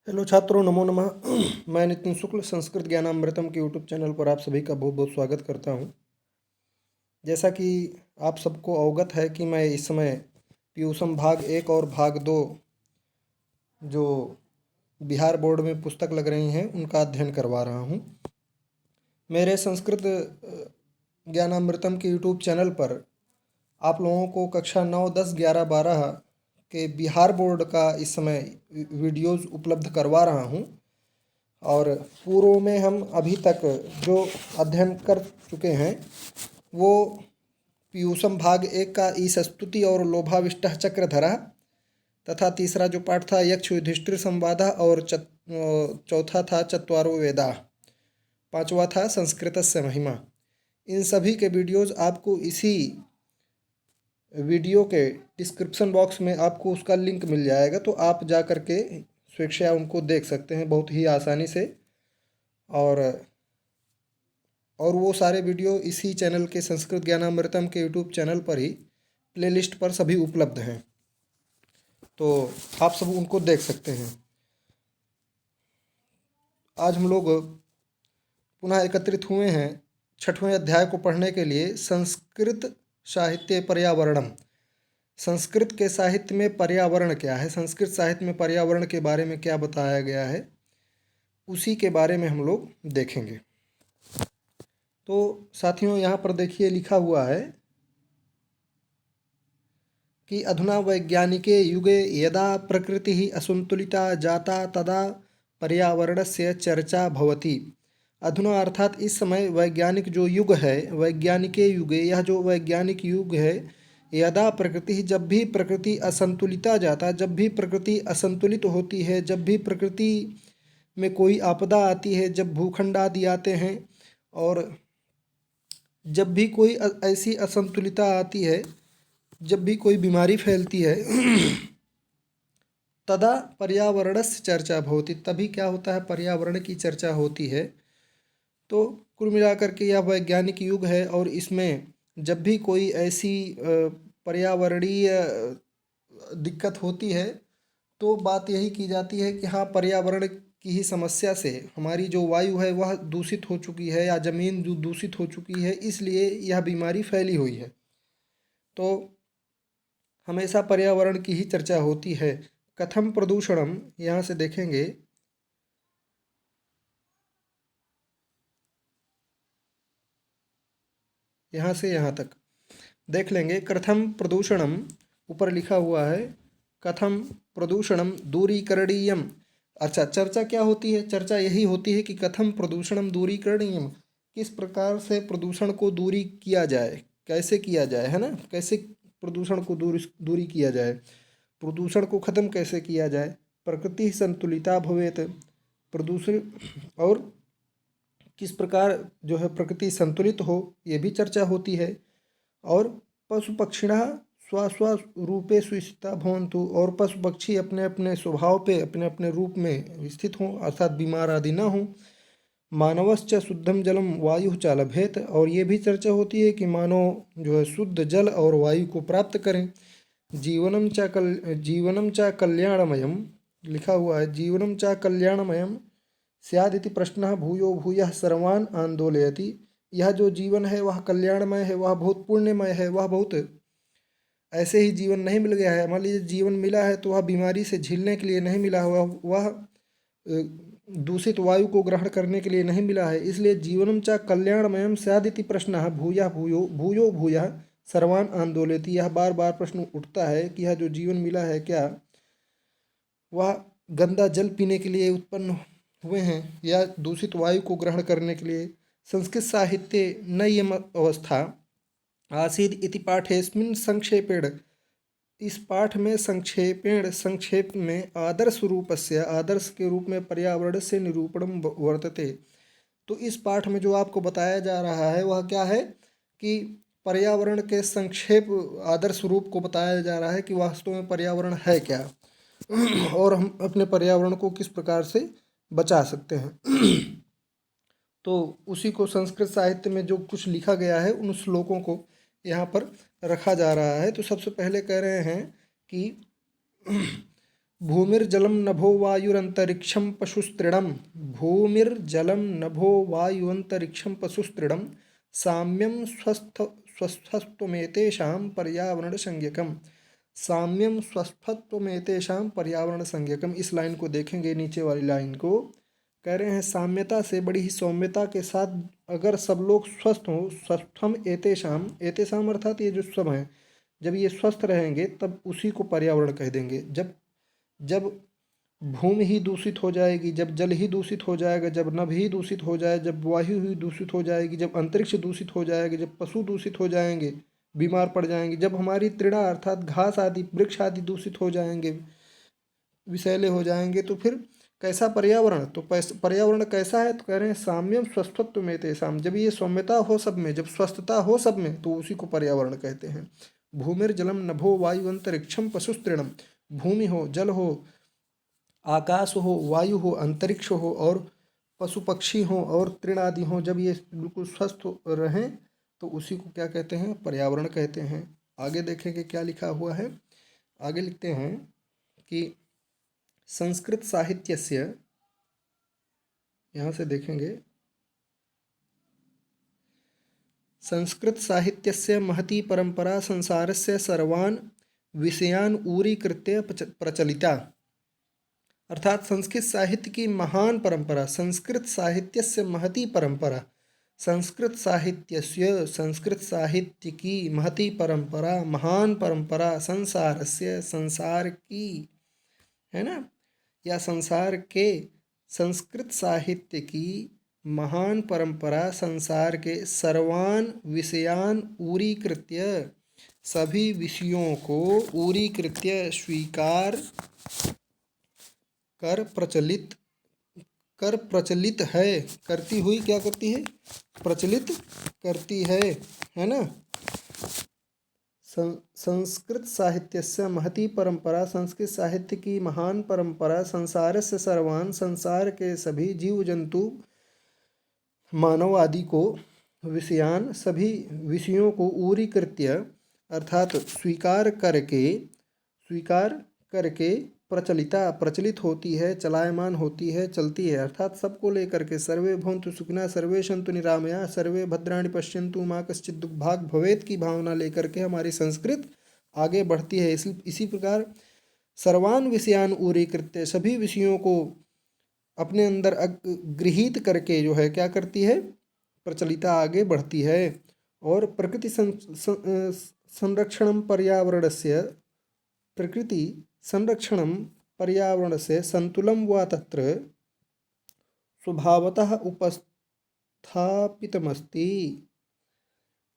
Hello छात्रों, नमो नमः। मैं नितिन शुक्ल संस्कृत ज्ञानामृतम के यूट्यूब चैनल पर आप सभी का बहुत बहुत स्वागत करता हूं। जैसा कि आप सबको अवगत है कि मैं इस समय पीयूषम भाग 1 और भाग 2 जो बिहार बोर्ड में पुस्तक लग रही हैं उनका अध्ययन करवा रहा हूं। मेरे संस्कृत ज्ञानामृतम के यूट्यूब चैनल पर आप लोगों को कक्षा 9, 10, 11, 12 के बिहार बोर्ड का इस समय वीडियोज़ उपलब्ध करवा रहा हूं। और पूर्व में हम अभी तक जो अध्ययन कर चुके हैं वो पीयूषम भाग 1 का ईश स्तुति और लोभाविष्टः चक्रधरा तथा तीसरा जो पाठ था यक्ष युधिष्ठिर संवादः और चौथा था चत्वारो वेदा, पांचवा था संस्कृतस्य महिमा। इन सभी के वीडियोज़ आपको इसी वीडियो के डिस्क्रिप्शन बॉक्स में आपको उसका लिंक मिल जाएगा, तो आप जा कर के स्वेच्छा उनको देख सकते हैं बहुत ही आसानी से। और वो सारे वीडियो इसी चैनल के संस्कृत ज्ञानामृतम के यूट्यूब चैनल पर ही प्लेलिस्ट पर सभी उपलब्ध हैं, तो आप सब उनको देख सकते हैं। आज हम लोग पुनः एकत्रित हुए हैं 6वें अध्याय को पढ़ने के लिए। संस्कृत साहित्य पर्यावरणम। संस्कृत के साहित्य में पर्यावरण क्या है, संस्कृत साहित्य में पर्यावरण के बारे में क्या बताया गया है, उसी के बारे में हम लोग देखेंगे। तो साथियों, यहाँ पर देखिए लिखा हुआ है कि अधुना वैज्ञानिके युगे यदा प्रकृतिः असंतुलिता जाता तदा पर्यावरणस्य चर्चा भवति। अधुना अर्थात इस समय वैज्ञानिक जो युग है, वैज्ञानिके युगे, यह जो वैज्ञानिक युग है, यदा प्रकृति, जब भी प्रकृति असंतुलिता जाता, जब भी प्रकृति असंतुलित होती है, जब भी प्रकृति में कोई आपदा आती है, जब भूखंड आदि आते हैं और जब भी कोई ऐसी असंतुलिता आती है, जब भी कोई बीमारी फैलती है, तदा पर्यावरणस्य चर्चा भवति, तभी क्या होता है, पर्यावरण की चर्चा होती है। तो कुल मिलाकर के यह वैज्ञानिक युग है और इसमें जब भी कोई ऐसी पर्यावरणीय दिक्कत होती है तो बात यही की जाती है कि हाँ, पर्यावरण की ही समस्या से हमारी जो वायु है वह दूषित हो चुकी है या ज़मीन जो दूषित हो चुकी है, इसलिए यह बीमारी फैली हुई है। तो हमेशा पर्यावरण की ही चर्चा होती है। कथम प्रदूषणम, यहाँ से देखेंगे, यहाँ से यहाँ तक देख लेंगे। कथम प्रदूषणम ऊपर लिखा हुआ है, कथम प्रदूषणम दूरीकरणीयम। अच्छा, चर्चा क्या होती है, चर्चा यही होती है कि कथम प्रदूषणम दूरीकरणीयम, किस प्रकार से प्रदूषण को दूरी किया जाए, कैसे किया जाए, है ना, कैसे प्रदूषण को दूरी किया जाए, प्रदूषण को ख़त्म कैसे किया जाए। प्रकृति संतुलिता भवेत, प्रदूषण और किस प्रकार जो है प्रकृति संतुलित हो, ये भी चर्चा होती है। और पशु पक्षिणः स्वस्वरूपेषु स्थिता भवन्तु, और पशु पक्षी अपने अपने स्वभाव पे, अपने अपने रूप में स्थित हों, अर्थात बीमार आदि न हों। मानवश्च शुद्धम जलम वायु च लभेत, और ये भी चर्चा होती है कि मानव जो है शुद्ध जल और वायु को प्राप्त करें। जीवनम च कल्याणमयम, लिखा हुआ है, जीवनम च कल्याणमयम स्यादिति प्रश्नः भूयो भूयः सर्वान् आंदोलयति। यह जो जीवन है वह कल्याणमय है, वह बहुत पुण्यमय है, वह बहुत ऐसे ही जीवन नहीं मिल गया है। मान लीजिए जीवन मिला है तो वह बीमारी से झेलने के लिए नहीं मिला हुआ, वह दूषित वायु को ग्रहण करने के लिए नहीं मिला है। इसलिए जीवनम च कल्याणमयम स्यादिति प्रश्नः भूयः भूयो भूयो भूयः सर्वान् आंदोलयति। यह बार बार प्रश्न उठता है कि यह जो जीवन मिला है क्या वह गंदा जल पीने के लिए उत्पन्न हुए हैं या दूषित वायु को ग्रहण करने के लिए। संस्कृत साहित्ये नयम अवस्था आसीद इति पाठेस्मिन् संक्षेपेण, इस पाठ में संक्षेप में आदर्श रूपस्य, आदर्श के रूप में पर्यावरण से निरूपणम वर्तते। तो इस पाठ में जो आपको बताया जा रहा है वह क्या है कि पर्यावरण के संक्षेप आदर्श रूप को बताया जा रहा है कि वास्तव में पर्यावरण है क्या और हम अपने पर्यावरण को किस प्रकार से बचा सकते हैं। तो उसी को संस्कृत साहित्य में जो कुछ लिखा गया है उन श्लोकों को यहाँ पर रखा जा रहा है। तो सबसे पहले कह रहे हैं कि भूमिर्जलं नभो वायुरंतरिक्षं पशुस्तृणं। भूमिर्जलं नभो वायुअंतरिक्षं पशुस्तृणं साम्यं स्वस्थत्वमेतेषां पर्यावरणसंज्ञकम्। साम्यम स्वस्थत्वमेतेषां पर्यावरणसंज्ञकम्। इस लाइन को देखेंगे, नीचे वाली लाइन को कह रहे हैं साम्यता से बड़ी ही सौम्यता के साथ अगर सब लोग स्वस्थ हों, स्वस्थम एतेषाम, एतेषाम अर्थात ये जो सब हैं, जब ये स्वस्थ रहेंगे तब उसी को पर्यावरण कह देंगे। जब जब भूमि ही दूषित हो जाएगी, जब जल ही दूषित हो जाएगा, जब नभ ही दूषित हो जाए, जब वायु ही दूषित हो जाएगी, जब अंतरिक्ष दूषित हो जाएगी, जब पशु दूषित हो जाएंगे, बीमार पड़ जाएंगे, जब हमारी तृणा अर्थात घास आदि वृक्ष आदि दूषित हो जाएंगे, विषैले हो जाएंगे, तो फिर कैसा पर्यावरण? तो पर्यावरण कैसा है? तो कह रहे हैं साम्यम स्वस्थत्व में तेसाम। जब ये सौम्यता हो सब में, जब स्वस्थता हो सब में, तो उसी को पर्यावरण कहते हैं। भूमिर्जलम नभो वायु अंतरिक्षम पशुस्तृणम। भूमि हो, जल हो, आकाश हो, वायु हो, अंतरिक्ष हो और पशु पक्षी हो और तृण आदि हो, जब ये बिल्कुल स्वस्थ रहें तो उसी को क्या कहते हैं? पर्यावरण कहते हैं। आगे देखेंगे क्या लिखा हुआ है। आगे लिखते हैं कि संस्कृत साहित्यस्य, यहाँ से देखेंगे, संस्कृत साहित्यस्य महती परंपरा संसारस्य सर्वान् विषयान् ऊरीकृत्य प्रचलिता। अर्थात संस्कृत साहित्य की महान परंपरा, संस्कृत साहित्यस्य महती परंपरा, संस्कृत साहित्यस्य, संस्कृत साहित्य की महती परंपरा, महान परंपरा, संसारस्य, संसार की, है ना, या संसार के, संस्कृत साहित्य की महान परंपरा संसार के सर्वान विषयान ऊरीकृत्य, सभी विषयों को ऊरीकृत्य स्वीकार कर प्रचलित है, करती हुई, क्या करती है? प्रचलित करती है ना। संस्कृत साहित्यस्य महती परंपरा, संस्कृत साहित्य की महान परंपरा, संसारस्य सर्वान्, संसार के सभी जीव जंतु मानव आदि को, विषयान, सभी विषयों को, ऊरीकृत्य अर्थात स्वीकार करके प्रचलिता, प्रचलित होती है, चलायमान होती है, चलती है, अर्थात सबको लेकर के, सर्वे भवन्तु सुखिनः सर्वे सन्तु निरामया सर्वे भद्राणि पश्यन्तु मा कश्चित् दुर्भाग् भवेत् की भावना लेकर के हमारी संस्कृत आगे बढ़ती है। इसी प्रकार सर्वान विषयान ऊरीकृत्य, सभी विषयों को अपने अंदर गृहीत करके जो है क्या करती है? प्रचलिता, आगे बढ़ती है। और प्रकृति संरक्षणं पर्यावरणस्य, प्रकृति संरक्षणं पर्यावरणस्य संतुलं वा तत्र स्वभावतः उपस्थापितमस्ति।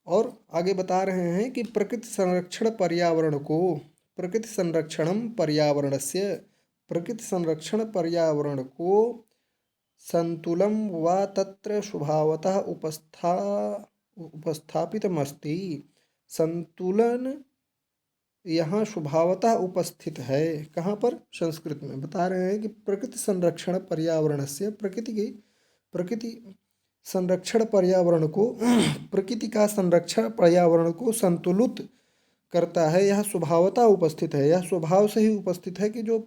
और आगे बता रहे हैं कि प्रकृति संरक्षण पर्यावरण को, प्रकृति संरक्षणं पर्यावरणस्य, प्रकृति संरक्षण पर्यावरण को संतुलं वा तत्र स्वभावतः उपस्थापितमस्ति। संतुलन यहाँ स्वभावतः उपस्थित है। कहाँ पर? संस्कृत में बता रहे हैं कि प्रकृति संरक्षण पर्यावरण से, प्रकृति संरक्षण पर्यावरण को प्रकृति का संरक्षण पर्यावरण को संतुलित करता है। यह स्वभावतः उपस्थित है, यह स्वभाव से ही उपस्थित है कि जो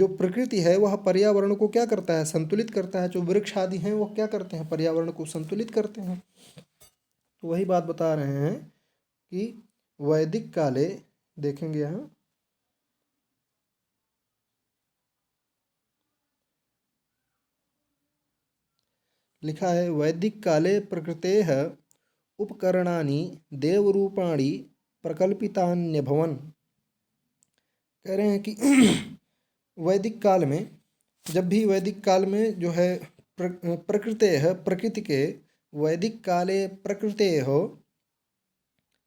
प्रकृति है वह पर्यावरण को क्या करता है? संतुलित करता है। जो वृक्ष आदि हैं वो क्या करते हैं? पर्यावरण को संतुलित करते हैं। तो वही बात बता रहे हैं कि वैदिक काले, देखेंगे यहाँ, लिखा है वैदिक काले प्रकृतेः उपकरणानि देवरूपाणि प्रकल्पितान्यभवन्। कह रहे हैं कि वैदिक काल में, जब भी वैदिक काल में जो है प्रकृतेः, प्रकृति के, वैदिक काले प्रकृतेः,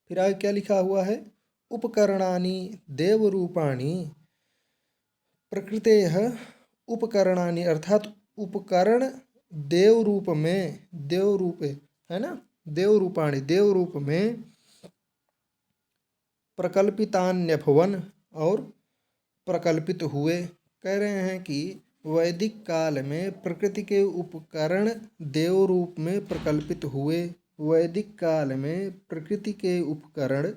फिर आगे क्या लिखा हुआ है? उपकरणानि देवरूपाणि, प्रकृतेः उपकरणानि अर्थात उपकरण देव रूप में, देव रूप है ना, देव रूपाणि, देव रूप में प्रकल्पितान्यभवन, और प्रकल्पित हुए। कह रहे हैं कि वैदिक काल में प्रकृति के उपकरण देव रूप में प्रकल्पित हुए। वैदिक काल में प्रकृति के उपकरण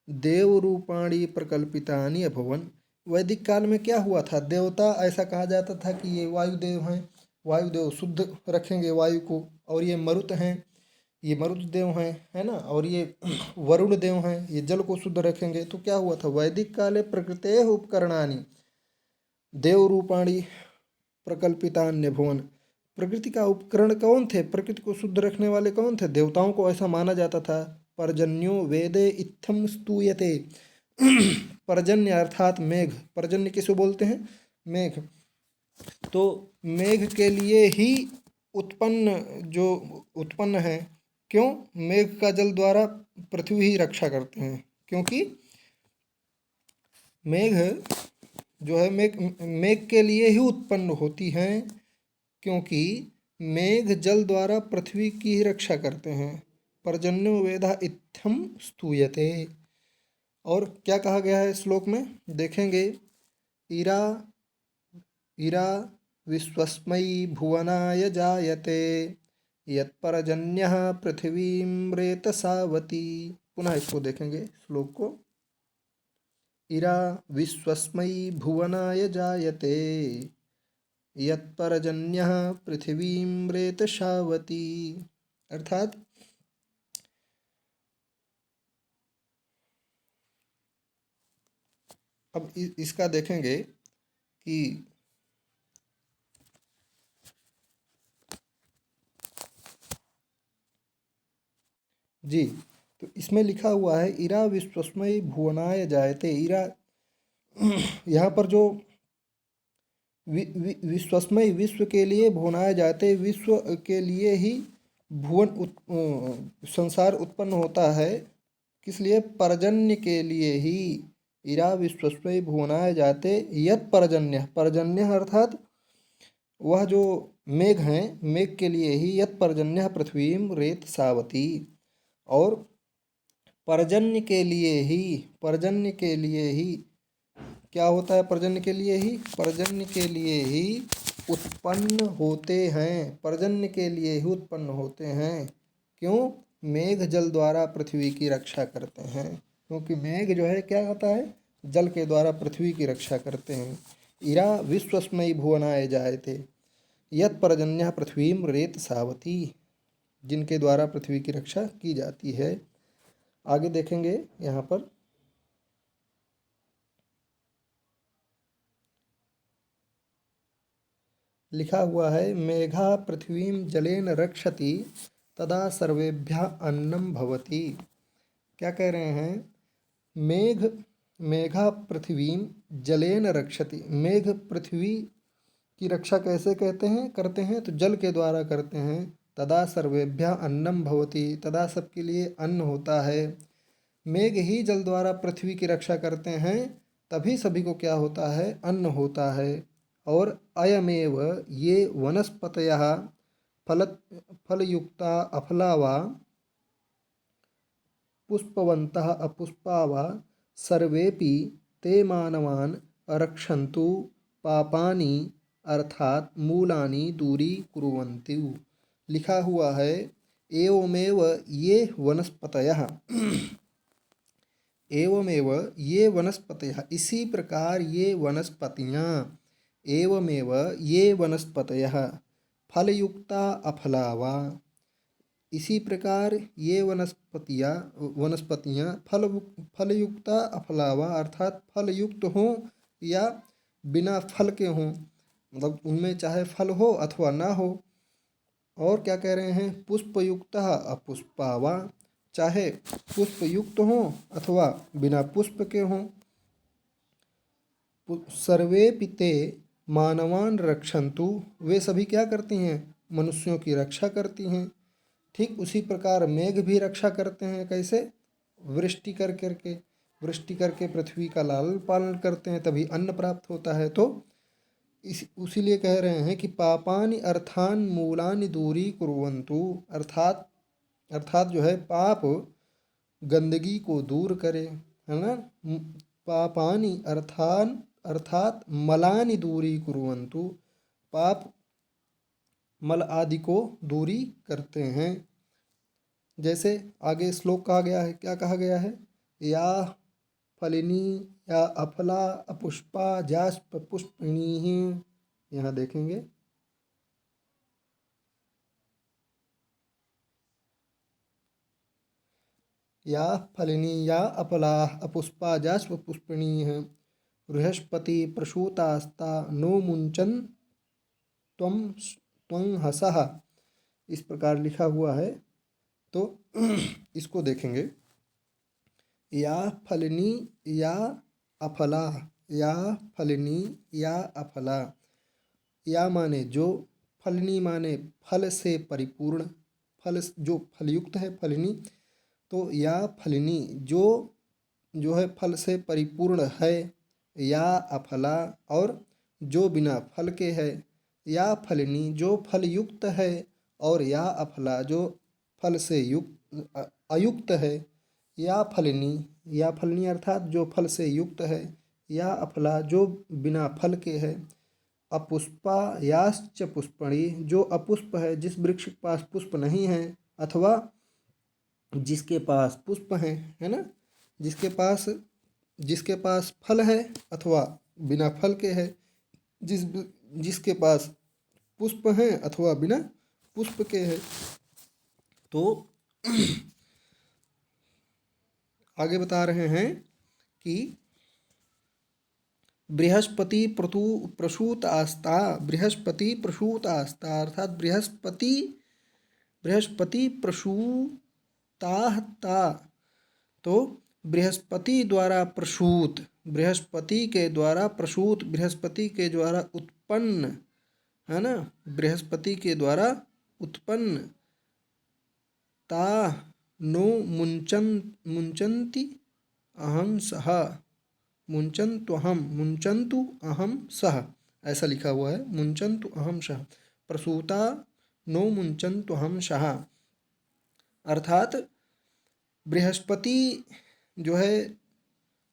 देव रूपाणि प्रकल्पितानि अभवन। वैदिक काल में क्या हुआ था, देवता ऐसा कहा जाता था कि ये वायुदेव हैं, वायुदेव शुद्ध रखेंगे वायु को, और ये मरुत हैं, ये मरुत देव हैं, है ना, और ये वरुण देव हैं, ये जल को शुद्ध रखेंगे। तो क्या हुआ था, वैदिक काले प्रकृते उपकरणानि देव रूपाणी प्रकल्पितान्य भुवन। प्रकृति का उपकरण कौन थे, प्रकृति को शुद्ध रखने वाले कौन थे, देवताओं को ऐसा माना जाता था। पर्जन्यो वेदे इत्थम स्तूयते। पर्जन्य अर्थात मेघ, पर्जन्य किसे बोलते हैं, मेघ। तो मेघ के लिए ही उत्पन्न, जो उत्पन्न है, क्यों, मेघ का जल द्वारा पृथ्वी ही रक्षा करते हैं, क्योंकि मेघ जो है मेघ मेघ के लिए ही उत्पन्न होती हैं, क्योंकि मेघ जल द्वारा पृथ्वी की ही रक्षा करते हैं। पर्जन्यो वेदा इत्थम स्तूयते। और क्या कहा गया है श्लोक में, देखेंगे, इरा इरा विश्वस्मै भुवनाय जायते यत्परजन्यः पृथिवीं रेतसावती। पुनः इसको देखेंगे श्लोक को, इरा विश्वस्मै भुवनाय जायते यत्परजन्यः पृथिवीं रेतसावती। अर्थात अब इसका देखेंगे कि जी, तो इसमें लिखा हुआ है इरा विश्वस्मय भुवनाय जायते। इरा यहाँ पर जो विश्वस्मय, विश्व के लिए भुवनाय जाते, विश्व के लिए ही भुवन संसार उत्पन्न होता है, किस लिए, पर्जन्य के लिए ही। इरा विश्वस्मय भुवनाय जाते यत पर्जन्य, पर्जन्य अर्थात वह जो मेघ हैं, मेघ के लिए ही, यत पर्जन्य पृथ्वीम रेत सावती। और पर्जन्य के लिए ही, पर्जन्य के लिए ही क्या होता है, पर्जन्य के लिए ही, पर्जन्य के लिए ही उत्पन्न होते हैं, पर्जन्य के लिए ही उत्पन्न होते हैं। क्यों, मेघ जल द्वारा पृथ्वी की रक्षा करते हैं, क्योंकि मेघ जो है क्या होता है, जल के द्वारा पृथ्वी की रक्षा करते हैं। इरा विश्वस्मयी भुवनाय जायते यत पर्जन्य पृथ्वीम रेत सावती, जिनके द्वारा पृथ्वी की रक्षा की जाती है। आगे देखेंगे यहाँ पर, लिखा हुआ है, मेघा पृथ्वीं जलेन रक्षति तदा सर्वेभ्यः अन्नम भवति। क्या कह रहे हैं, मेघ, मेघा पृथ्वीं जलेन रक्षति, मेघ पृथ्वी की रक्षा कैसे कहते हैं, करते हैं, तो जल के द्वारा करते हैं। तदा सर्वेभ्यः अन्नम भवति, तदा सबके लिए अन्न होता है। मेघ ही जल द्वारा पृथ्वी की रक्षा करते हैं, तभी सभी को क्या होता है, अन्न होता है। और अयमेव ये वनस्पतयः फल फलयुक्ता अफला वा पुष्पवन्तः अपुष्पा वा सर्वेपि ते मानवान् रक्षन्तु पापानि अर्थात मूलानि दूरीकुर्वन्तु। लिखा हुआ है, एवमेव ये वनस्पतयः, एवमेव ये वनस्पतयः, इसी प्रकार ये वनस्पतियाँ, एवमेव ये वनस्पतयः फलयुक्ता अफला वा, इसी प्रकार ये वनस्पतियाँ फलयुक्ता अफला वा, अर्थात फलयुक्त हों या बिना फल के हों, मतलब उनमें चाहे फल हो अथवा ना हो। और क्या कह रहे हैं, पुष्पयुक्त अपुष्पा वा, चाहे पुष्प युक्त हों अथवा बिना पुष्प के हों। सर्वे पिते मानवान रक्षन्तु, वे सभी क्या करती हैं, मनुष्यों की रक्षा करती हैं। ठीक उसी प्रकार मेघ भी रक्षा करते हैं, कैसे, वृष्टि कर करके, वृष्टि करके पृथ्वी का लालन पालन करते हैं, तभी अन्न प्राप्त होता है। तो उसीलिए कह रहे हैं कि पापानि अर्थान मूलानि दूरी कुर्वन्तु, अर्थात अर्थात जो है पाप गंदगी को दूर करे, है ना। पापानि अर्थान अर्थात मलानि दूरी कुर्वन्तु, पाप मल आदि को दूरी करते हैं। जैसे आगे श्लोक कहा गया है, क्या कहा गया है, या फलिनी या अफला अपुष्पा जास्प पुष्पिणी। यहाँ देखेंगे या फलिनी या अपला अपुष्पा जास्प पुष्पिणी बृहस्पति प्रसूतास्ता नो मुंचन त्वं त्वं हसः। इस प्रकार लिखा हुआ है। तो इसको देखेंगे, या फलिनी या अफला, या फलिनी या अफला। या माने जो, फलिनी माने फल से परिपूर्ण, फल जो फलयुक्त है फलिनी। तो या फलिनी जो है फल से परिपूर्ण है, या अफला और जो बिना फल के है, या फलिनी जो फल युक्त है, और या अफला जो फल से युक्त अयुक्त है। या फलिनी अर्थात जो फल से युक्त है, या अफला जो बिना फल के है। अपुष्पा याश्च पुष्पणी जो अपुष्प है, जिस वृक्ष के पास पुष्प नहीं है, अथवा जिसके पास पुष्प है ना, जिसके पास फल है अथवा बिना फल के है, जिसके पास पुष्प है अथवा बिना पुष्प के है। तो आगे बता रहे हैं कि बृहस्पति प्रसूत आस्था, बृहस्पति प्रसूत आस्था अर्थात बृहस्पति प्रसूताहता। तो बृहस्पति द्वारा प्रसूत, बृहस्पति के द्वारा प्रसूत, बृहस्पति के द्वारा उत्पन्न, है ना, बृहस्पति के द्वारा उत्पन्न। ता नो मुंचन्ति अहम सह, मुंचन्तु अहम सह, ऐसा लिखा हुआ है, मुंचन्तु अहम सह। प्रसूता नो मुंचन्तु अहम सह अर्थात बृहस्पति जो है,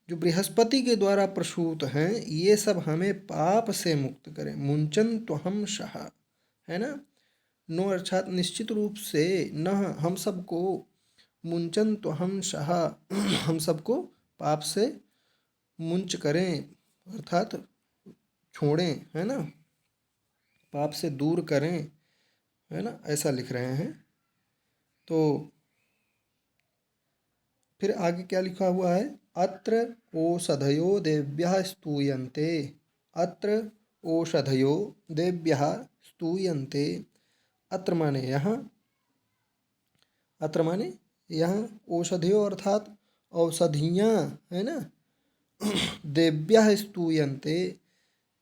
जो बृहस्पति के द्वारा प्रसूत हैं, ये सब हमें पाप से मुक्त करें। मुंचन्तु अहम सह, है ना। नो अर्थात निश्चित रूप से, न हम सबको, मुंचन्तु अहम सह हम सबको पाप से मुंच करें अर्थात छोड़ें, है ना, पाप से दूर करें, है ना, ऐसा लिख रहे हैं। तो फिर आगे क्या लिखा हुआ है, अत्र ओषधयो देव्यः स्तूयन्ते, अत्र ओषधयो देव्यः स्तूयन्ते। अत्र माने यहाँ, अत्र माने यहाँ, औषधियों अर्थात औषधियाँ, है ना, देव्यः स्तूयन्ते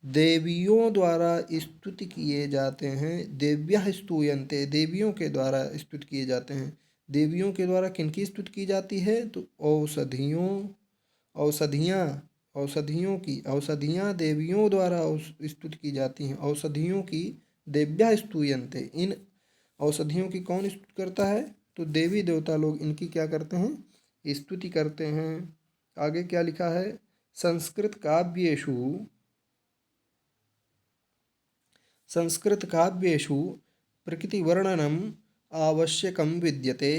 देवियों द्वारा स्तुति किए जाते हैं। देव्यः स्तूयन्ते देवियों के द्वारा स्तुति किए जाते हैं। देवियों के द्वारा किनकी स्तुति की जाती है, तो औषधियों की, औषधियाँ देवियों द्वारा स्तुति की जाती हैं। औषधियों की देव्यः स्तूयन्ते, इन औषधियों की कौन स्तुति करता है, तो देवी देवता लोग इनकी क्या करते हैं, स्तुति करते हैं। आगे क्या लिखा है, संस्कृत काव्येषु प्रकृतिवर्णनम आवश्यकम विद्यते।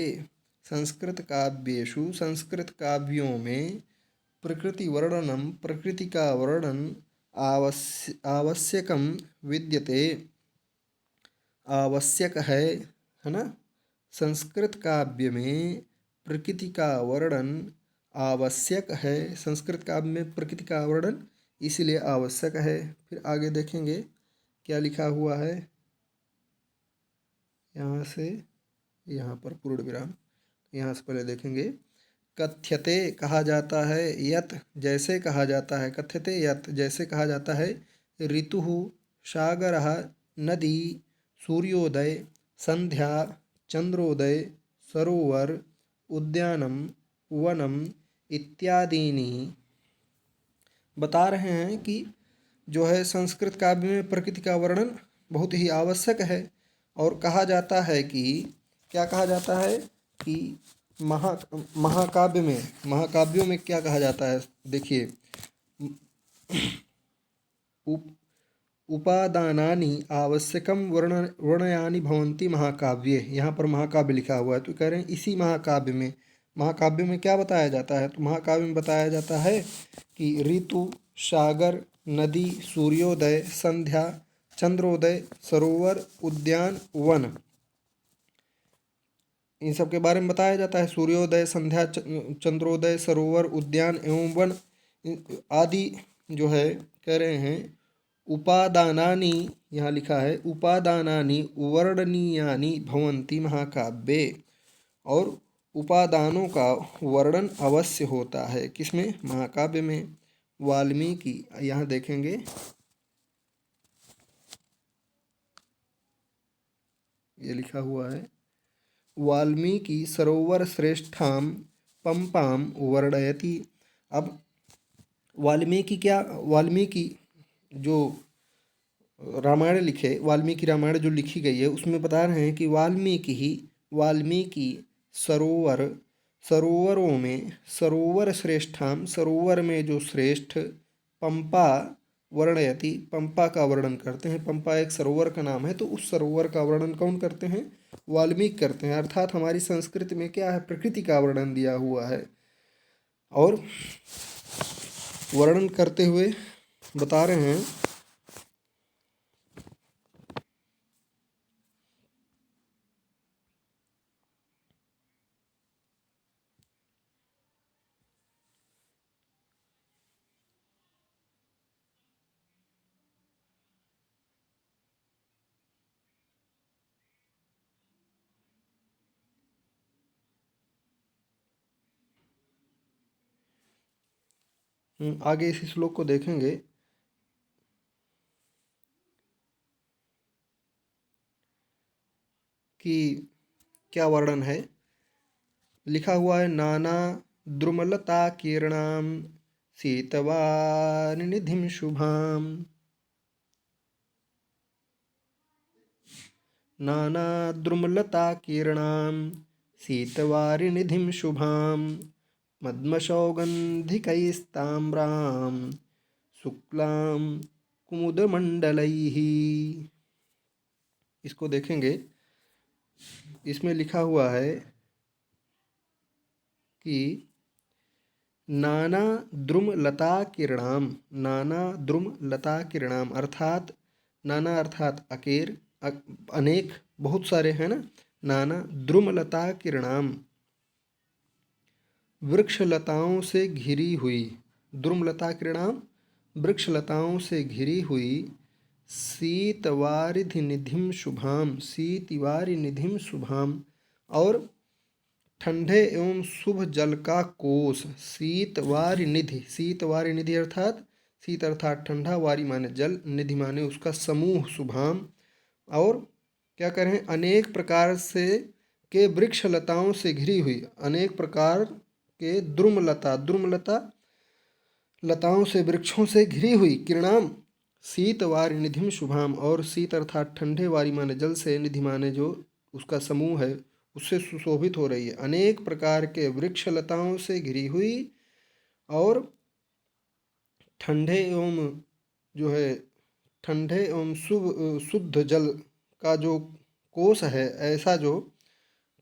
संस्कृत काव्येषु, संस्कृत काव्यों में प्रकृति वर्णनम, प्रकृति का वर्णन आवश्यकम विद्यते, आवश्यक है ना। संस्कृत काव्य में प्रकृति का वर्णन आवश्यक है, संस्कृत काव्य में प्रकृति का वर्णन इसलिए आवश्यक है। फिर आगे देखेंगे क्या लिखा हुआ है, यहाँ से यहाँ पर पूर्ण विराम, यहाँ से पहले देखेंगे। कथ्यते कहा जाता है, यत जैसे कहा जाता है, कथ्यते यत जैसे कहा जाता है, ऋतुः सागरः नदी सूर्योदय संध्या चंद्रोदय सरोवर उद्यानम वनम इत्यादीनि। बता रहे हैं कि जो है संस्कृत काव्य में प्रकृति का वर्णन बहुत ही आवश्यक है। और कहा जाता है कि, क्या कहा जाता है कि महाकाव्यों में क्या कहा जाता है, देखिए, उपादानानि आवश्यकम वर्णयानि भवन्ति महाकाव्ये। यहाँ पर महाकाव्य लिखा हुआ है, तो कह रहे हैं इसी महाकाव्य में महाकाव्य में क्या बताया जाता है? तो महाकाव्य में बताया जाता है कि ऋतु, सागर, नदी, सूर्योदय, संध्या, चंद्रोदय, सरोवर, उद्यान, वन, इन सब के बारे में बताया जाता है। सूर्योदय, संध्या, चंद्रोदय, सरोवर, उद्यान एवं वन आदि जो है कह रहे हैं। उपादानानि, यहाँ लिखा है उपादानानि वर्णनीयानि भवन्ति महाकाव्ये, और उपादानों का वर्णन अवश्य होता है किसमें? महाकाव्य में। वाल्मीकि, यहाँ देखेंगे ये लिखा हुआ है, वाल्मीकि सरोवर श्रेष्ठाम पंपाम वर्णयति। अब वाल्मीकि जो रामायण लिखे, वाल्मीकि रामायण जो लिखी गई है उसमें बता रहे हैं कि वाल्मीकि सरोवर, सरोवरों में, सरोवर श्रेष्ठाम, सरोवर में जो श्रेष्ठ, पंपा वर्णयति, पंपा का वर्णन करते हैं। पंपा एक सरोवर का नाम है, तो उस सरोवर का वर्णन कौन करते हैं? वाल्मीकि करते हैं। अर्थात हमारी संस्कृति में क्या है? प्रकृति का वर्णन दिया हुआ है, और वर्णन करते हुए बता रहे हैं आगे इस श्लोक को देखेंगे कि क्या वर्णन है। लिखा हुआ है, नाना द्रुमलता किरणाम शीतवारिनिधिम शुभाम, नाना द्रुमलता किरणाम शीतवारिनिधिम शुभाम, मद्मसौगंधिकैस्ताम्रां शुक्लां कुमुदमंडलैः। इसको देखेंगे, इसमें लिखा हुआ है कि नाना द्रुम लता किरणाम, नाना द्रुम लता किरणाम, अर्थात नाना अर्थात अनेक, बहुत सारे हैं ना। नाना द्रुम लता किरणाम, वृक्षलताओं से घिरी हुई, द्रुमलता किरणाम, वृक्षलताओं से घिरी हुई, शीतवारिधि निधिम शुभाम, शीतवारि निधिम शुभाम, और ठंडे एवं शुभ जल का कोष, शीतवारि निधि, शीतवारि निधि अर्थात शीत अर्थात ठंडा, वारी माने जल, निधि माने उसका समूह, शुभाम, और क्या करें? अनेक प्रकार से के वृक्ष लताओं से घिरी हुई, अनेक प्रकार के द्रुमलता, द्रुमलता लताओं से, वृक्षों से घिरी हुई, किरणाम शीत वारि निधिम शुभाम, और शीत अर्थात ठंडे, वारी माने जल से, निधि माने जो उसका समूह है, उससे सुशोभित हो रही है। अनेक प्रकार के वृक्ष लताओं से घिरी हुई, और ठंडे एवं जो है, ठंडे एवं शुद्ध जल का जो कोष है, ऐसा जो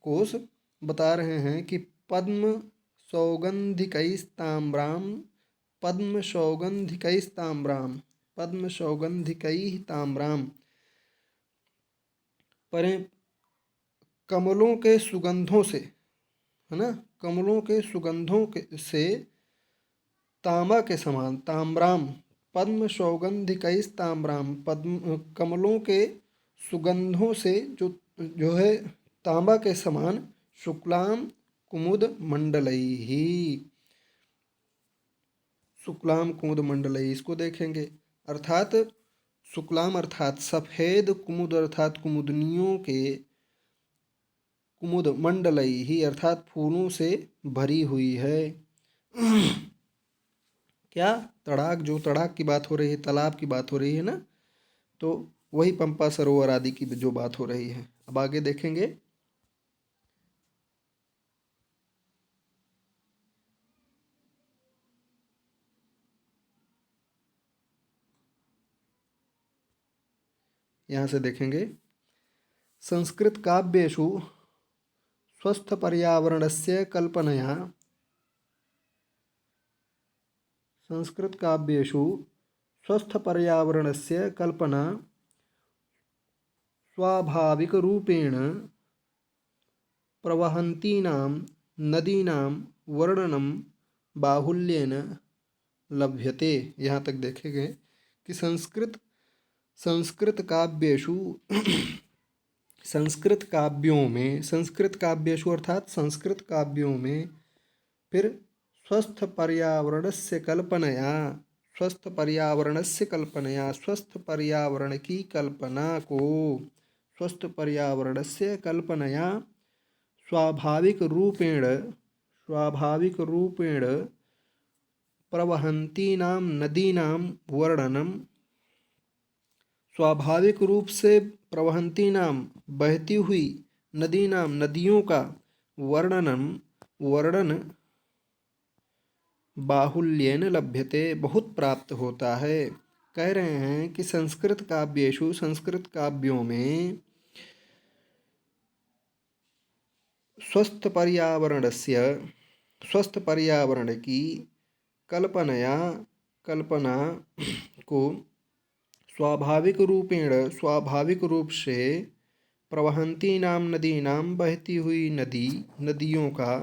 कोष बता रहे हैं कि पद्म सौगंधिकैस्ताम्रां, पद्म सौगंधिकैस्ताम्रां, पद्म सौगंधिकैः ताम्रां, परें कमलों के सुगंधों से, है ना, कमलों के सुगंधों के से तांबा के समान, ताम्राम, पद्म सौगंधिकैस्ताम्राम, पद्म कमलों के सुगंधों से जो है तांबा के समान, शुक्लाम कुमुद मंडलैहि, शुक्लाम कुमुद मंडलैहि, इसको देखेंगे। अर्थात शुक्लाम अर्थात सफ़ेद, कुमुद अर्थात कुमुदनियों के, कुमुद मंडलैहि अर्थात फूलों से भरी हुई है। क्या? तड़ाक, जो तड़ाक की बात हो रही है, तालाब की बात हो रही है ना, तो वही पंपा सरोवर आदि की जो बात हो रही है। अब आगे देखेंगे, यहाँ से देखेंगे, संस्कृत काव्येषु स्वस्थपर्यावरणस्य कल्पनया संस्कृतकाव्येषु स्वस्थपर्यावरणस्य कल्पना स्वाभाविकरूपेण प्रवहन्तीनां नदीनां वर्णनं बाहुल्येन लभ्यते। यहाँ तक देखेंगे कि संस्कृत काव्येषु संस्कृत काव्येषु अर्थात संस्कृत काव्यों में फिर स्वस्थ पर्यावरण की कल्पना को स्वस्थ पर्यावरणस्य कल्पनया स्वाभाविक रूपेण प्रवहन्तीनां नदीनां वर्णनं स्वाभाविक रूप से प्रवहन्तीनां बहती हुई नदियों का वर्णन बाहुल्येन लभ्यते बहुत प्राप्त होता है। कह रहे हैं कि संस्कृत काव्यों में स्वस्थ पर्यावरण की कल्पना को स्वाभाविक रूप से प्रवहन्तीनां नदीनां बहती हुई नदियों का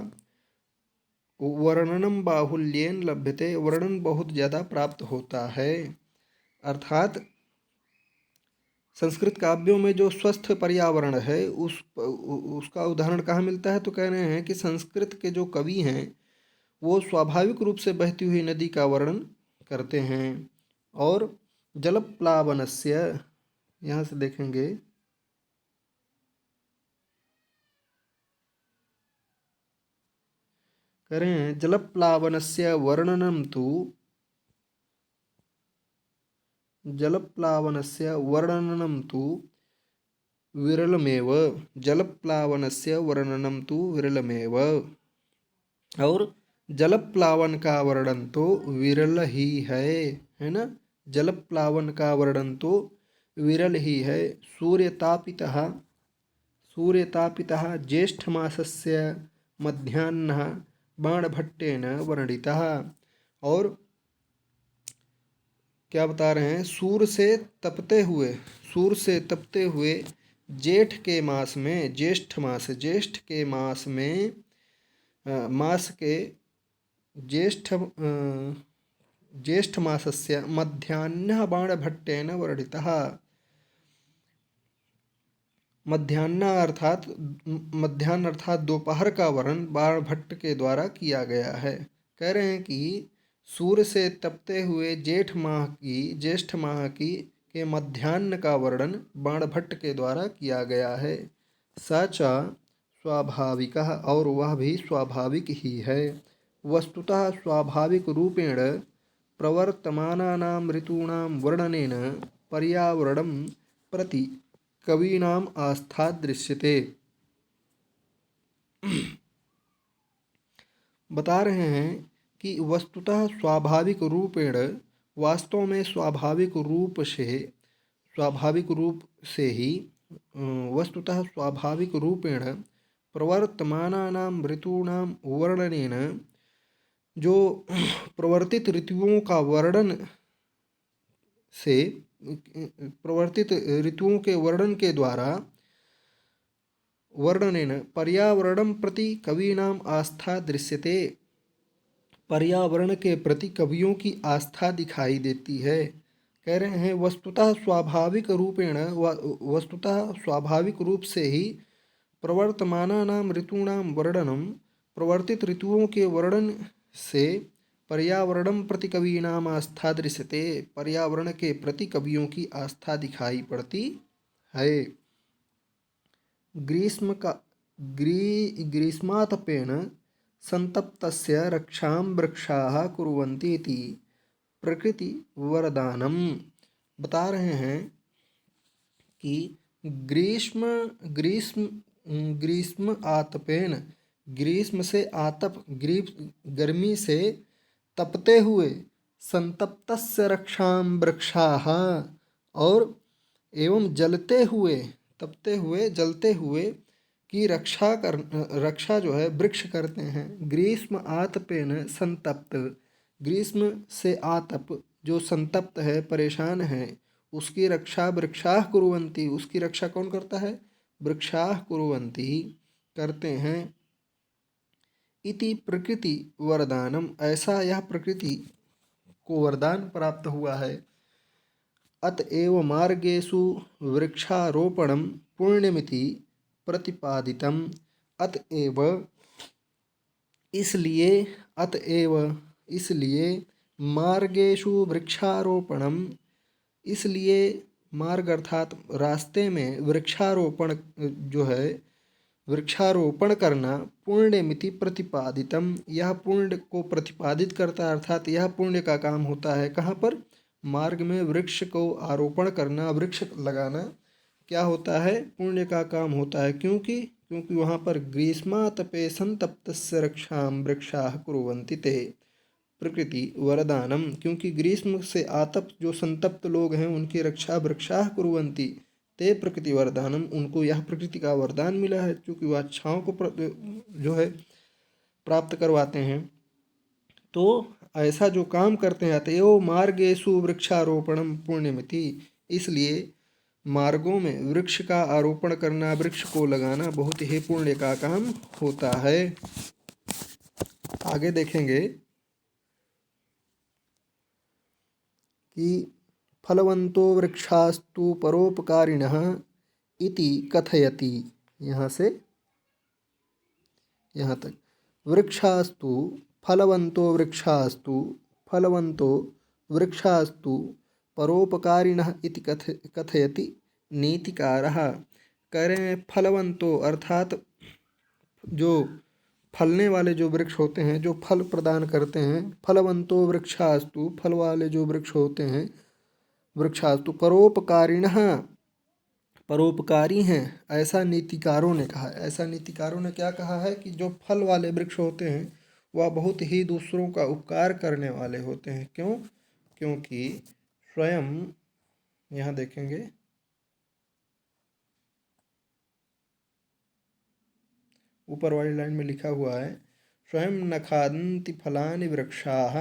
वर्णनम बाहुल्येन लभ्यते वर्णन बहुत ज़्यादा प्राप्त होता है। अर्थात संस्कृत काव्यों में जो स्वस्थ पर्यावरण है उसका उदाहरण कहाँ मिलता है, तो कह रहे हैं कि संस्कृत के जो कवि हैं वो स्वाभाविक रूप से बहती हुई नदी का वर्णन करते हैं। और जलप्लावनस्य, यहाँ से देखेंगे कह रहे हैं जलप्लावनस्य वर्णनम तु विरलमेव और जलप्लावन का वर्णन तो विरल ही है ना। जलप्लावन का वर्णन तो विरल ही है। सूर्यतापितः ज्येष्ठमासस्य मध्याह्नः बाणभट्टेन वर्णितः। और क्या बता रहे हैं, सूर्य से तपते हुए ज्येष्ठ के ज्येष्ठ मासस्य मध्याह्नः बाणभट्टेन वर्णितः। मध्याह्न अर्थात दोपहर का वर्णन बाणभट्ट के द्वारा किया गया है। कह रहे हैं कि सूर्य से तपते हुए ज्येष्ठ माह की के मध्याह्न का वर्णन बाणभट्ट के द्वारा किया गया है। सच स्वाभाविकः, और वह भी स्वाभाविक ही है। वस्तुतः स्वाभाविक रूपेण प्रवर्तमानानां ऋतूनां वर्णनेन पर्यावरणं प्रति कवीनाम आस्था दृश्यते। बता रहे हैं कि वस्तुतः स्वाभाविक रूपेण, वास्तव में स्वाभाविक रूप से ही वस्तुतः स्वाभाविक रूपेण प्रवर्तमानानां ऋतूनां वर्णनेन, जो प्रवर्तित ऋतुओं का वर्णन से प्रवर्तित ऋतुओं के वर्णन के द्वारा वर्णनेन पर्यावरणं प्रति कवीनाम आस्था दृश्यते, पर्यावरण के प्रति कवियों की आस्था दिखाई देती है। कह रहे हैं वस्तुतः स्वाभाविक रूप से ही प्रवर्तमानानां ऋतूनां वर्णनम, प्रवर्तित ऋतुओं के वर्णन से पर्यावरणं प्रति कवीनाम आस्था दृश्यते, पर्यावरण के प्रति कवियों की आस्था दिखाई पड़ती है। ग्रीष्मातपेन संतप्तस्य रक्षां वृक्षाः कुर्वन्ति इति प्रकृति वरदानम। बता रहे हैं कि ग्रीष्म आतपेन, गर्मी से तपते हुए, संतप्तस्य रक्षां वृक्षाः, और एवं जलते हुए की रक्षा जो है वृक्ष करते हैं। ग्रीष्म आतपेन संतप्त, ग्रीष्म से आतप जो संतप्त है, परेशान है, उसकी रक्षा वृक्षाः कुर्वन्ति, उसकी रक्षा कौन करता है? वृक्षाः कुर्वन्ति, करते हैं। इति प्रकृति वरदानम, ऐसा यह प्रकृति को वरदान प्राप्त हुआ है। अतएव मार्गेषु वृक्षारोपणं पुण्यमिति प्रतिपादितम्। अतएव इसलिए, अतएव इसलिए, मार्गेषु वृक्षारोपणम, इसलिए मार्ग अर्थात रास्ते में वृक्षारोपण जो है, वृक्षारोपण करना पुण्यमिति प्रतिपादितम, यह पुण्य को प्रतिपादित करता है, अर्थात यह पुण्य का काम होता है। कहाँ पर? मार्ग में वृक्ष को आरोपण करना, वृक्ष लगाना क्या होता है? पुण्य का काम होता है। क्योंकि वहाँ पर ग्रीष्मातपे संतप्तस्य रक्षां वृक्षाः कुर्वन्ति ते प्रकृति वरदानम, क्योंकि ग्रीष्म से आतप जो संतप्त लोग हैं उनकी रक्षा वृक्षाः कुर्वन्ति ते प्रकृति वरदानम, उनको यह प्रकृति का वरदान मिला है, क्योंकि वह छाँव को जो है प्राप्त करवाते हैं। तो ऐसा जो काम करते हैं, अतएव मार्गेषु वृक्षारोपणम पुण्यमिति, इसलिए मार्गों में वृक्ष का आरोपण करना, वृक्ष को लगाना बहुत ही पुण्य का काम होता है। आगे देखेंगे कि फलवंतो वृक्षास्तु परोपकारिणः इति कथयति, यहाँ से यहाँ तक। वृक्षास्तु फलवंतो वृक्षास्तु परोपकारिणः इति कथयति नीतिकारः। करें फलवंतो अर्थात जो फलने वाले जो वृक्ष होते हैं, जो फल प्रदान करते हैं, फलवंतो वृक्षास्तु, फल वाले जो वृक्ष होते हैं, वृक्षास्तु परोपकारिणः, परोपकारी हैं, ऐसा नीतिकारों ने कहा है। ऐसा नीतिकारों ने क्या कहा है कि जो फल वाले वृक्ष होते हैं वह बहुत ही दूसरों का उपकार करने वाले होते हैं। क्यों? क्योंकि स्वयं, यहाँ देखेंगे, ऊपर वाली लाइन में लिखा हुआ है, स्वयं न खादन्ति फलानि वृक्षाः,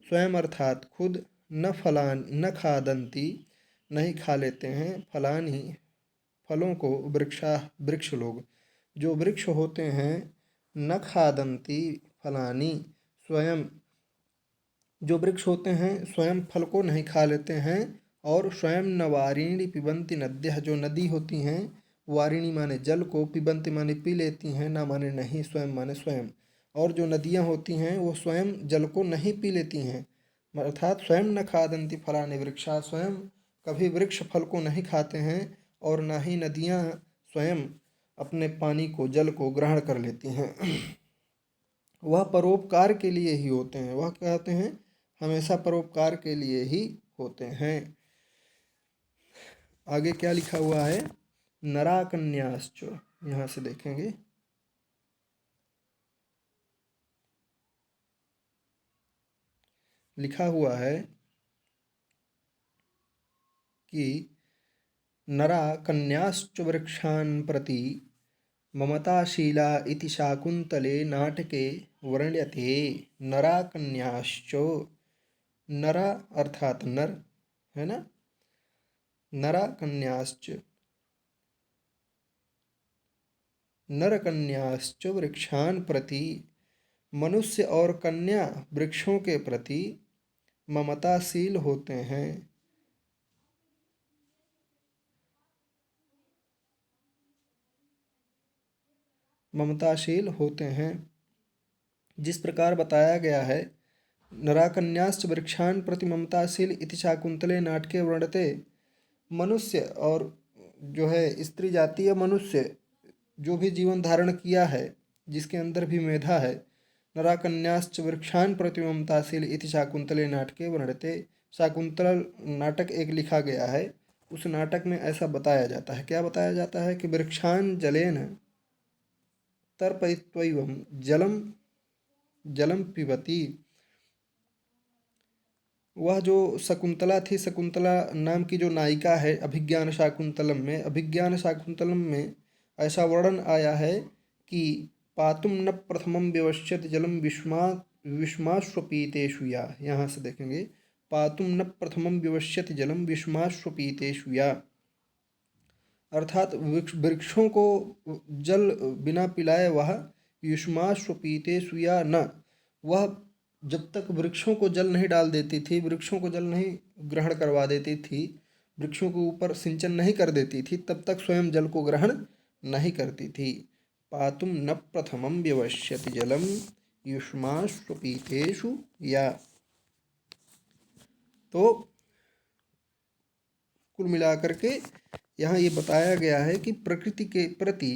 स्वयं अर्थात खुद, न खादन्ति नहीं खा लेते हैं, फलानि फलों को, वृक्ष लोग, जो वृक्ष होते हैं, न खादन्ति फलानि, स्वयं जो वृक्ष होते हैं स्वयं फल को नहीं खा लेते हैं, और स्वयं न वारिणी पिबन्ति नद्यः, जो नदी होती हैं, वारिणी माने जल को, पिबन्ति माने पी लेती हैं, ना माने नहीं, स्वयं माने स्वयं, और जो नदियाँ होती हैं वो स्वयं जल को नहीं पी लेती हैं, अर्थात स्वयं न खादन्ति फलानि वृक्षा, स्वयं कभी वृक्ष फल को नहीं खाते हैं, और ना ही नदियाँ स्वयं अपने पानी को, जल को ग्रहण कर लेती हैं। वह परोपकार के लिए ही होते हैं, वह कहते हैं हमेशा परोपकार के लिए ही होते हैं। आगे क्या लिखा हुआ है? नराकन्याश्च, यहाँ से देखेंगे, लिखा हुआ है कि नरा कन्याश्च वृक्षान् प्रति ममताशीला इति शाकुंतले नाटके वर्ण्यते। नरा कन्याश्च, नरा अर्थात नर है ना, नरा कन्याश्च, नरकन्याश्च वृक्षान् प्रति, मनुष्य और कन्या वृक्षों के प्रति ममताशील होते हैं। ममताशील होते हैं, जिस प्रकार बताया गया है, नराकन्याश्च वृक्षान् प्रति ममताशील इति शाकुंतले नाटके वर्णते, मनुष्य और जो है स्त्री जातीय मनुष्य जो भी जीवन धारण किया है, जिसके अंदर भी मेधा है, नराकन्याश्च वृक्षान् प्रति ममताशील इति शाकुंतले नाटके वर्णते, शाकुंतल नाटक एक लिखा गया है, उस नाटक में ऐसा बताया जाता है। क्या बताया जाता है कि वृक्षान् जलेन तर्पयित्वैवं जलम जलम पिबती, वह जो शकुंतला थी, शकुंतला नाम की जो नायिका है अभिज्ञान शाकुंतलम में, अभिज्ञान शाकुंतलम में ऐसा वर्णन आया है कि पातुम न प्रथमम व्यवस्यत जलम विश्वाश्वपीतेषु या, यहाँ से देखेंगे, पातुम न प्रथमम व्यवस्यत जलम विश्वाश्वपीतेषु या, अर्थात वृक्षों को जल बिना पिलाए वह युष्माश्वपीतेषु या न, वह जब तक वृक्षों को जल नहीं डाल देती थी, वृक्षों को जल नहीं ग्रहण करवा देती थी, वृक्षों के ऊपर सिंचन नहीं कर देती थी, तब तक स्वयं जल को ग्रहण नहीं करती थी। पातुम न प्रथमम व्यवस्यति जलम युष्माश्वपीतेषु या। तो कुल मिलाकर के यहाँ ये बताया गया है कि प्रकृति के प्रति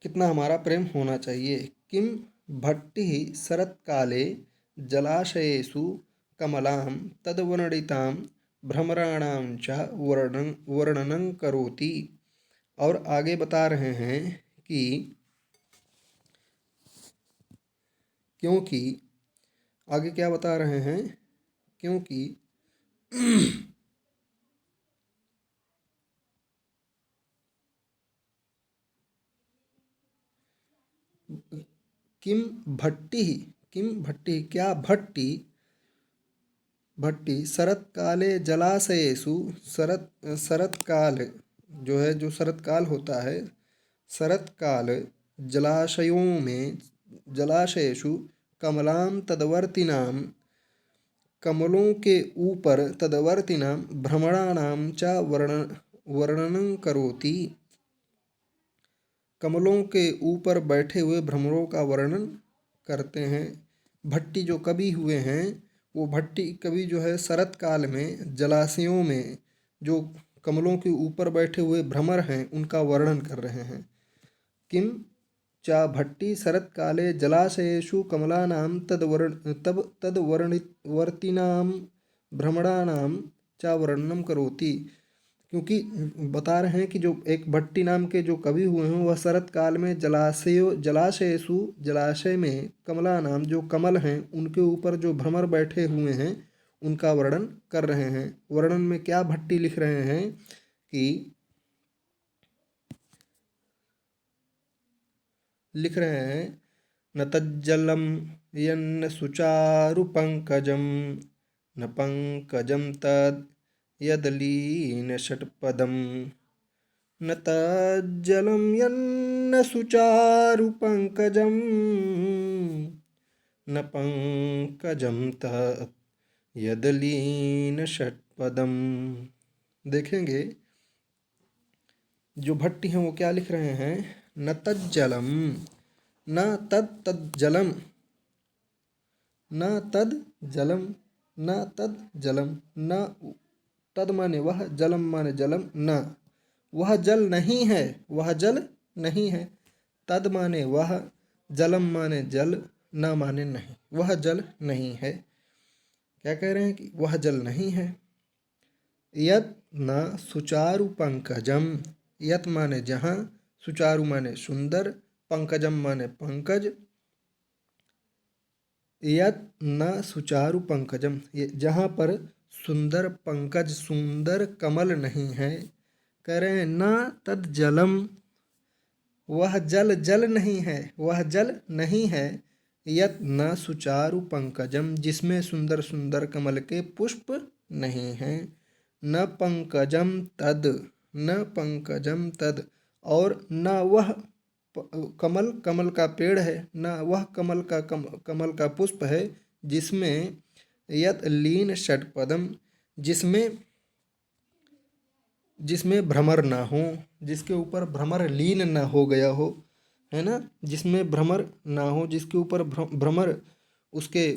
कितना हमारा प्रेम होना चाहिए। किम भट्टिः शरत्काले जलाशयेषु कमलां तद्वर्णितां भ्रमराणां च वर्णनं करोति। और आगे बता रहे हैं कि क्योंकि, आगे क्या बता रहे हैं, क्योंकि किम भट्टी क्या भट्टी, शरतकाले जलाशयेषु, शरतकाल जो है, जो शरतकाल होता है, शरतकाल जलाशयों में, जलाशयेषु कमलां तद्वर्तिनां, कमलों के ऊपर, तद्वर्तिनां भ्रमराणां च वर्णनं करोति, कमलों के ऊपर बैठे हुए भ्रमरों का वर्णन करते हैं। भट्टी जो कवि हुए हैं, वो भट्टी कवि जो है शरत काल में जलाशयों में जो कमलों के ऊपर बैठे हुए भ्रमर हैं उनका वर्णन कर रहे हैं। किम चा भट्टी शरत काले जलाशयेषु कमलानां तद्वर्तिनां भ्रमराणां चा वर्णनम करोति। क्योंकि बता रहे हैं कि जो एक भट्टी नाम के जो कवि हुए हैं वह शरत काल में जलाशयेषु, जलाशय में कमला नाम जो कमल हैं उनके ऊपर जो भ्रमर बैठे हुए हैं उनका वर्णन कर रहे हैं। वर्णन में क्या भट्टी लिख रहे हैं कि लिख रहे हैं, न तज्जलम यन्न सुचारु पंकजम न पंकजम तद यदलीनषट्पदं न तज्जलं यन्न सुचारु पंकजं न पंकजं तत् यदलीनषट्पदं। देखेंगे जो भट्टी हैं वो क्या लिख रहे हैं, न तज्जलम, न तज्जलम, न तज्जलम, न तज्जलम, न तद माने वह, जलम माने जलम, न वह जल नहीं है, वह जल नहीं है, तद माने वह, जलम माने जल, न माने नहीं, वह जल नहीं है। क्या कह रहे हैं कि वह जल नहीं है। यत न सुचारु पंकजम, यत माने जहाँ, सुचारु माने सुंदर, पंकजम माने पंकज, यत न सुचारु पंकजम, जहाँ पर सुंदर पंकज, सुंदर कमल नहीं है। कह रहे हैं न तद जलम, वह जल जल नहीं है, वह जल नहीं है। यत न सुचारु पंकजम, जिसमें सुंदर सुंदर कमल के पुष्प नहीं हैं। न पंकजम तद, न पंकजम तद, और न वह कमल, कमल का पेड़ है, न वह कमल का पुष्प है जिसमें यत लीन षट्पदम, जिसमें भ्रमर ना हो, जिसके ऊपर भ्रमर लीन ना हो गया हो, है ना, जिसमें भ्रमर ना हो, जिसके ऊपर भ्रमर उसके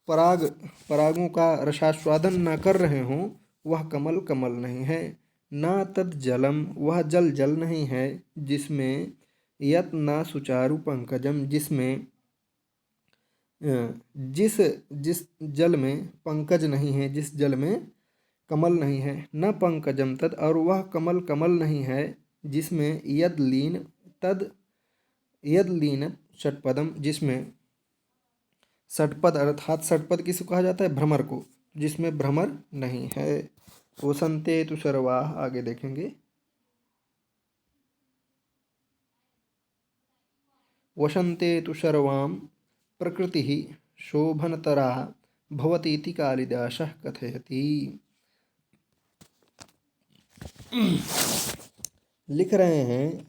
परागों का रसास्वादन ना कर रहे हों, वह कमल कमल नहीं है। ना तद जलम, वह जल जल नहीं है, जिसमें यत ना सुचारु पंकजम, जिसमें जिस जल में पंकज नहीं है, जिस जल में कमल नहीं है। न पंकजम तद, और वह कमल कमल नहीं है जिसमें यदलीन षट्पदम, जिसमें षट्पद, अर्थात षट्पद किसे कहा जाता है, भ्रमर को, जिसमें भ्रमर नहीं है। वसंते तु सर्वाः, आगे देखेंगे। वसंते तु सर्वां प्रकृतिः शोभनतरा भवति इति कालिदासः कथयति। लिख रहे हैं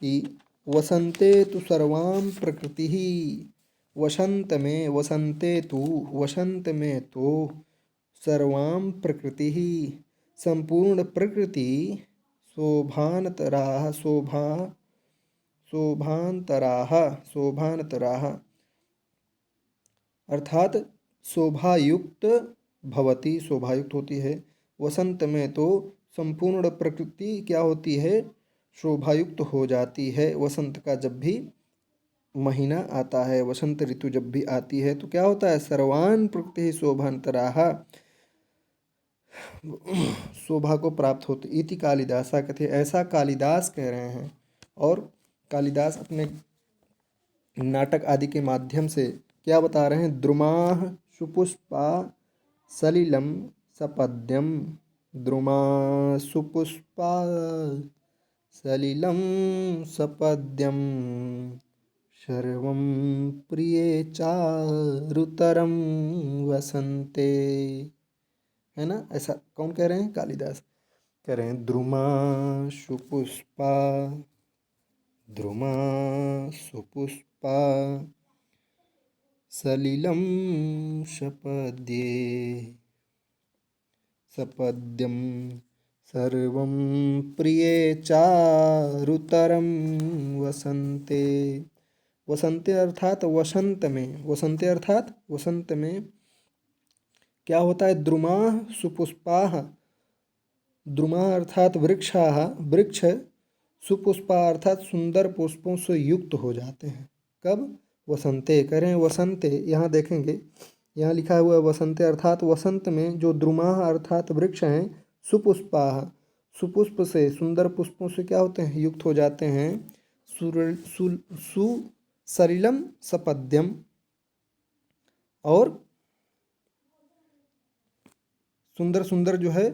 कि वसंते तु सर्वां प्रकृतिः, वसंत में, वसंत में तो सर्वां प्रकृतिः, संपूर्ण प्रकृति, शोभानतराः, शोभानतराः अर्थात शोभायुक्त भवती, शोभायुक्त होती है। वसंत में तो संपूर्ण प्रकृति क्या होती है, शोभायुक्त हो जाती है। वसंत का जब भी महीना आता है, वसंत ऋतु जब भी आती है तो क्या होता है, सर्वान प्रकृति शोभांतराः, शोभा को प्राप्त होती। इति कालिदासा कहते, ऐसा कालिदास कह रहे हैं। और कालिदास अपने नाटक आदि के माध्यम से क्या बता रहे हैं, द्रुमाः सुपुष्पा सलिलं सपद्यम, द्रुमा सुपुष्पा सलिलं सपद्यम, सर्वं प्रिये चारुतरं वसंते। है ना, ऐसा कौन कह रहे हैं, कालिदास कह रहे हैं। द्रुमा सुपुष्पा, द्रुमा सुपुष्पा सलिलं सपद्यं, सर्वं प्रिये चारुतरं वसंते। वसंते अर्थात वसंत में, वसंते अर्थात वसंत में क्या होता है, द्रुमाः सुपुष्पाः, द्रुमाः अर्थात वृक्षाः, वृक्ष, सुपुष्पा अर्थात सुंदर पुष्पों से युक्त हो जाते हैं। कब, वसंते। करें वसंते, यहाँ देखेंगे, यहाँ लिखा हुआ है वसंते अर्थात वसंत में जो द्रुमाः अर्थात वृक्ष हैं, सुपुष्पाः, सुपुष्प से, सुंदर पुष्पों से क्या होते हैं, युक्त हो जाते हैं। सलिलम सपद्यम, और सुंदर सुंदर जो है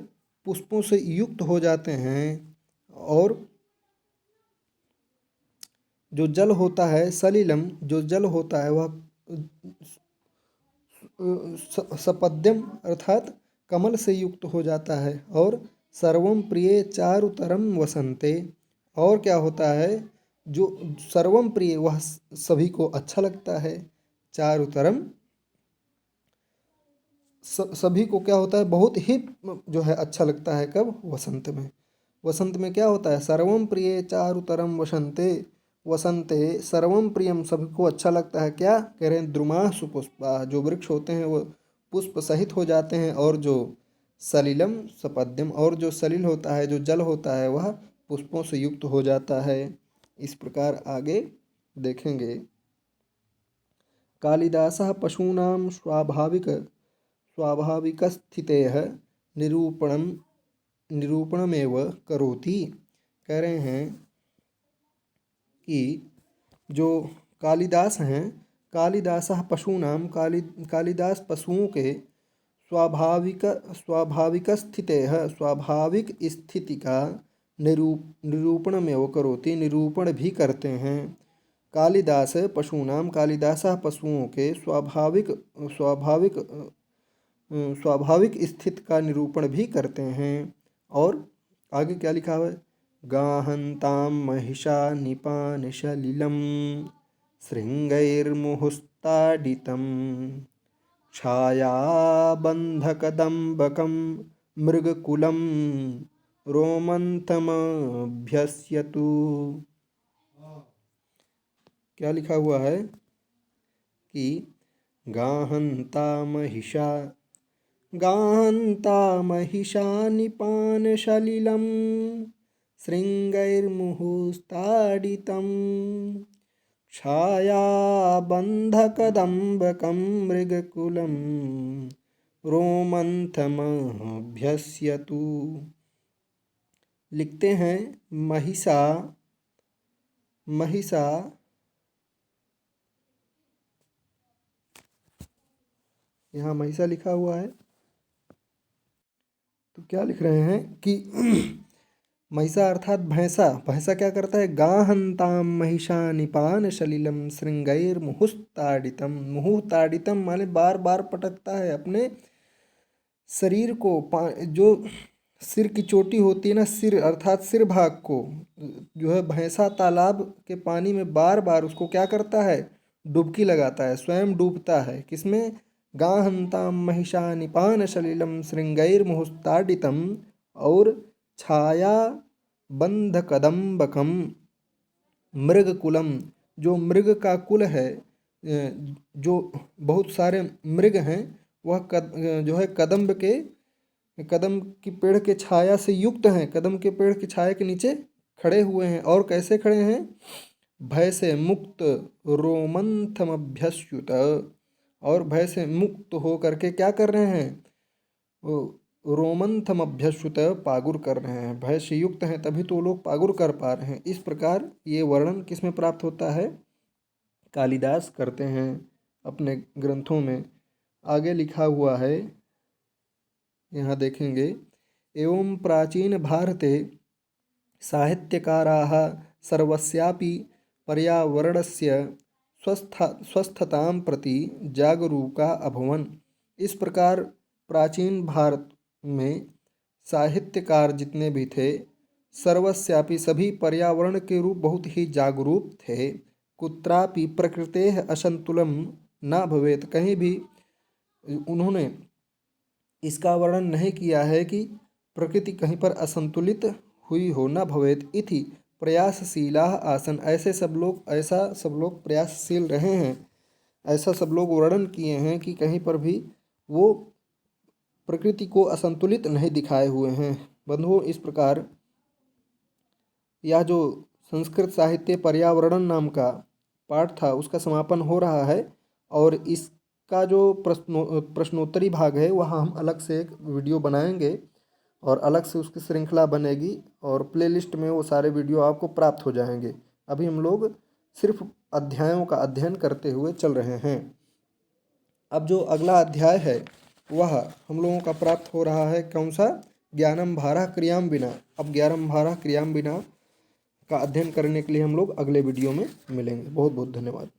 पुष्पों से युक्त हो जाते हैं। और जो जल होता है, सलिलम, जो जल होता है वह सपद्यम अर्थात कमल से युक्त हो जाता है। और सर्वम प्रिय चारुतरम वसंते, और क्या होता है, जो सर्वम प्रिय वह सभी को अच्छा लगता है, चारुतरम सभी को क्या होता है, बहुत ही जो है अच्छा लगता है। कब, वसंत में। वसंत में क्या होता है, सर्वम प्रिय चारुतरम वसंते, वसंते सर्वम प्रियम सभी को अच्छा लगता है। क्या कह रहे हैं, द्रुमा सुपुष्पा, जो वृक्ष होते हैं वो पुष्प सहित हो जाते हैं। और जो सलिलम सपद्यम, और जो सलिल होता है, जो जल होता है, वह पुष्पों से युक्त हो जाता है। इस प्रकार आगे देखेंगे। कालिदासः पशूनां स्वाभाविकस्थितेः निरूपणमेव करोति। कह रहे हैं कि जो कालिदास हैं, कालिदासः पशूनां, कालिदास पशुओं के स्वाभाविक स्थितेः, स्वाभाविक स्थिति का निरूपणमेव करोति, निरूपण भी करते हैं। कालिदास पशूनाम, कालिदासः पशुओं के स्वाभाविक स्थिति का निरूपण भी करते हैं। और आगे क्या लिखा हुआ है, गाहन्तां महिषा निपानशलिलं श्रृंगैर्मुहुस्ताडितं, छायाबन्धकदम्बकं मृगकुलं रोमन्थमभ्यस्यतु। क्या लिखा हुआ है कि गाहन्ता महिषा निपानशलिलं श्रृंगैर्मुहुस्ताडितं, छायाबन्धकदम्बकं मृगकुलं रोमन्थमभ्यस्यतु। लिखते हैं महिषा, यहाँ महिषा लिखा हुआ है, क्या लिख रहे हैं कि महिषा अर्थात भैंसा, भैंसा क्या करता है, गाहंताम महिषा निपान सलिलम श्रृंगैर मुहुस्ताडितम, मुहुताडितम माने बार बार पटकता है अपने शरीर को, जो सिर की चोटी होती है ना, सिर अर्थात सिर भाग को जो है भैंसा तालाब के पानी में बार बार उसको क्या करता है, डुबकी लगाता है, स्वयं डूबता है किसमें, गाहंताम महिषा निपान सलिलम श्रृंगैर मुहुस्ताडितम, और छाया बंध कदम्बकम मृगकुलम, जो मृग का कुल है, जो बहुत सारे मृग हैं, वह जो है कदम की पेड़ के छाया से युक्त हैं, कदम के पेड़ की छाया के नीचे खड़े हुए हैं। और कैसे खड़े हैं, भय से मुक्त रोमंथमभ्यस्युत, और भय से मुक्त हो करके क्या कर रहे हैं, वो रोमंथमभ्यस्युत पागुर कर रहे हैं, भय से युक्त हैं तभी तो वो लोग पागुर कर पा रहे हैं। इस प्रकार ये वर्णन किसमें प्राप्त होता है, कालिदास करते हैं अपने ग्रंथों में। आगे लिखा हुआ है, यहाँ देखेंगे, एवं प्राचीन भारते साहित्यकाराः सर्वस्यापि पर्यावरणस्य स्वस्थतां प्रति जागरूका अभवन्। इस प्रकार प्राचीन भारत में साहित्यकार जितने भी थे, सर्वस्यापि सभी पर्यावरण के रूप बहुत ही जागरूक थे। कुत्रापि प्रकृतेः असंतुलन न भवेत्, कहीं भी उन्होंने इसका वर्णन नहीं किया है कि प्रकृति कहीं पर असंतुलित हुई हो, न भवेत इति प्रयासशीला आसन, ऐसा सब लोग प्रयासशील रहे हैं, ऐसा सब लोग वर्णन किए हैं कि कहीं पर भी वो प्रकृति को असंतुलित नहीं दिखाए हुए हैं। बंधुओं, इस प्रकार यह जो संस्कृत साहित्य पर्यावरण नाम का पाठ था उसका समापन हो रहा है, और इसका जो प्रश्नोत्तरी भाग है वह हम अलग से एक वीडियो बनाएंगे और अलग से उसकी श्रृंखला बनेगी, और प्लेलिस्ट में वो सारे वीडियो आपको प्राप्त हो जाएंगे। अभी हम लोग सिर्फ अध्यायों का अध्ययन करते हुए चल रहे हैं। अब जो अगला अध्याय है वह हम लोगों का प्राप्त हो रहा है, कौन सा, ज्ञानम भारः क्रियाम विना। अब ज्ञानम भारः क्रियाम विना का अध्ययन करने के लिए हम लोग अगले वीडियो में मिलेंगे। बहुत बहुत धन्यवाद।